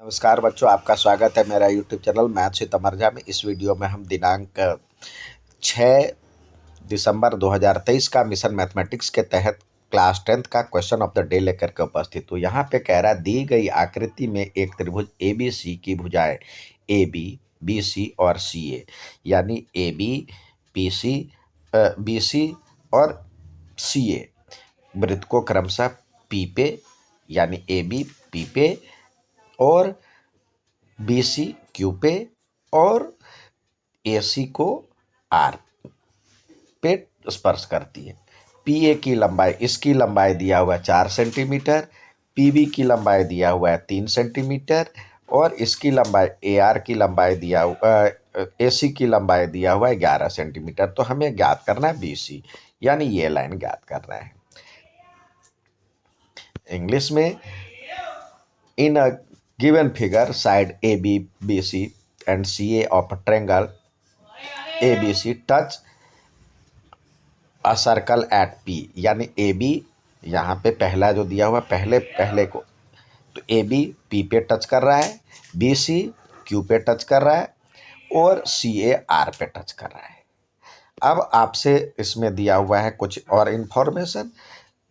नमस्कार बच्चों, आपका स्वागत है मेरा YouTube channel maths with Amarja में। इस वीडियो में हम दिनांक 6 दिसंबर 2023 का मिशन मैथमेटिक्स के तहत क्लास 10th का क्वेश्चन ऑफ द डे लेकर के उपस्थित हूँ। यहाँ पे कह रहा है दी गई आकृति में एक त्रिभुज ए बी सी की भुजाएं ए बी सी और सी ए, यानी ए बी सी और सी ए वृत्त को क्रमशः पी पे यानी ए बी पी पे और बी सी क्यू पे और ए सी को आर पे स्पर्श करती है। पी ए की लंबाई, इसकी लंबाई दिया हुआ है 4 सेंटीमीटर, पी बी की लंबाई दिया हुआ है 3 सेंटीमीटर और इसकी लंबाई ए आर की लंबाई दिया हुआ ए सी की लंबाई दिया हुआ है 11 सेंटीमीटर। तो हमें ज्ञात करना है बी सी, यानी ये लाइन ज्ञात करना है। इंग्लिश में, in a given figure side BC and CA of a triangle ABC touch a circle at P, यानी AB यहाँ पे पहला जो दिया हुआ पहले को, तो AB P पे टच कर रहा है, BC Q पे टच कर रहा है और CA R पे टच कर रहा है। अब आपसे इसमें दिया हुआ है कुछ और इन्फॉर्मेशन।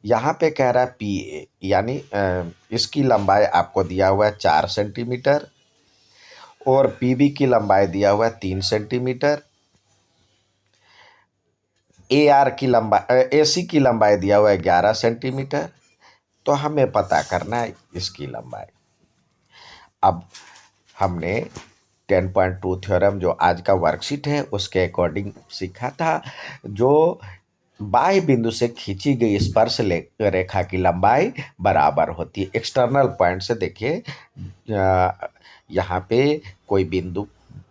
यहाँ पे कह रहा है पी ए, यानी इसकी लंबाई आपको दिया हुआ है 4 सेंटीमीटर और पी बी की लंबाई दिया हुआ है 3 सेंटीमीटर, ए आर की लंबाई ए सी की लंबाई दिया हुआ है 11 सेंटीमीटर। तो हमें पता करना है इसकी लंबाई। अब हमने 10.2 थ्योरम जो आज का वर्कशीट है उसके अकॉर्डिंग सीखा था। जो बाह्य बिंदु से खींची गई स्पर्श रेखा की लंबाई बराबर होती है। एक्सटर्नल पॉइंट से देखिए, यहाँ पे कोई बिंदु,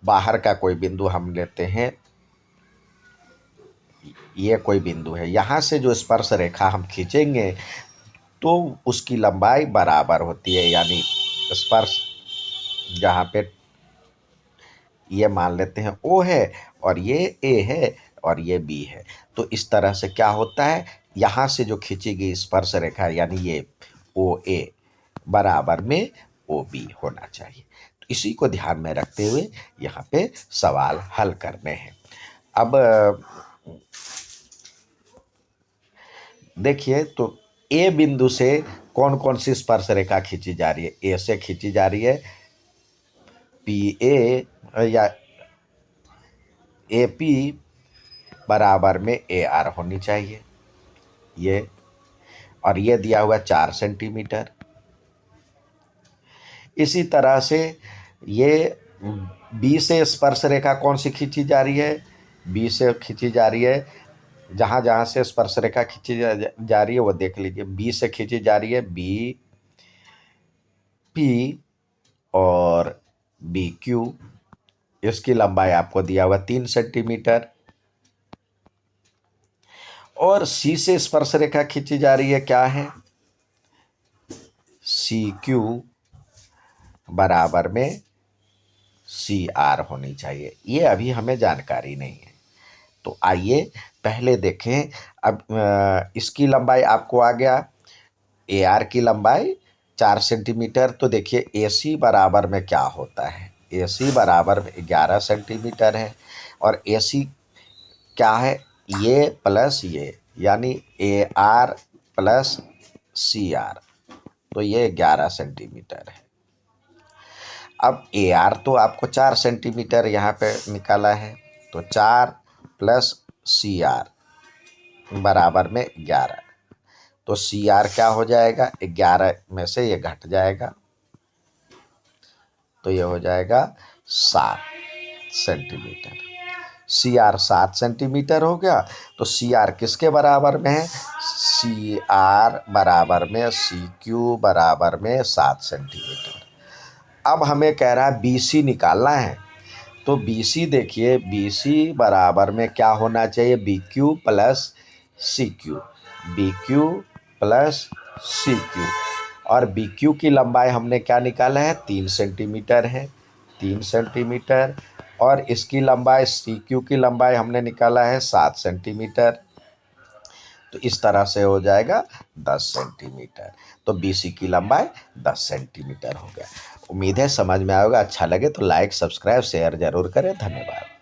बाहर का कोई बिंदु हम लेते हैं, ये कोई बिंदु है, यहाँ से जो स्पर्श रेखा हम खींचेंगे तो उसकी लंबाई बराबर होती है। यानी स्पर्श जहाँ पे ये मान लेते हैं ओ है और ये ए है और ये बी है, तो इस तरह से क्या होता है, यहाँ से जो खींची गई स्पर्श रेखा यानी ये ओ ए बराबर में ओ बी होना चाहिए। तो इसी को ध्यान में रखते हुए यहाँ पे सवाल हल करने हैं। अब देखिए, तो ए बिंदु से कौन कौन सी स्पर्श रेखा खींची जा रही है। ए से खींची जा रही है पी ए या ए पी बराबर में ए आर होनी चाहिए, ये, और ये दिया हुआ 4 सेंटीमीटर। इसी तरह से ये बी से स्पर्श रेखा कौन सी खींची जा रही है, बी से खींची जा रही है, जहाँ जहाँ से स्पर्श रेखा खींची जा रही है वो देख लीजिए। बी से खींची जा रही है बी पी और बी क्यू, इसकी लंबाई आपको दिया हुआ 3 सेंटीमीटर। और सी से स्पर्श रेखा खींची जा रही है, क्या है, सी क्यू बराबर में सी आर होनी चाहिए। ये अभी हमें जानकारी नहीं है, तो आइए पहले देखें। अब इसकी लंबाई आपको आ गया, ए आर की लंबाई 4 सेंटीमीटर। तो देखिए ए सी बराबर में क्या होता है, ए सी बराबर में 11 सेंटीमीटर है और ए सी क्या है, ये प्लस ये, यानी A R plus C R, तो ये 11 सेंटीमीटर है। अब ए आर तो आपको 4 सेंटीमीटर यहाँ पे निकाला है, तो 4 प्लस सी आर बराबर में 11, तो सी आर क्या हो जाएगा, 11 में से ये घट जाएगा तो ये हो जाएगा 7 सेंटीमीटर। सी आर 7 सेंटीमीटर हो गया, तो सी आर किसके बराबर में है, सी आर बराबर में सी क्यू बराबर में 7 सेंटीमीटर। अब हमें कह रहा है बी सी निकालना है, तो बी सी देखिए, बी सी बराबर में क्या होना चाहिए, B Q plus C Q, B Q plus C Q, और बी क्यू की लंबाई हमने क्या निकाला है, 3 सेंटीमीटर है, 3 सेंटीमीटर, और इसकी लंबाई सी क्यू की लंबाई हमने निकाला है 7 सेंटीमीटर। तो इस तरह से हो जाएगा 10 सेंटीमीटर। तो बी सी की लंबाई 10 सेंटीमीटर हो गया। उम्मीद है समझ में आएगा। अच्छा लगे तो लाइक, सब्सक्राइब, शेयर ज़रूर करें। धन्यवाद।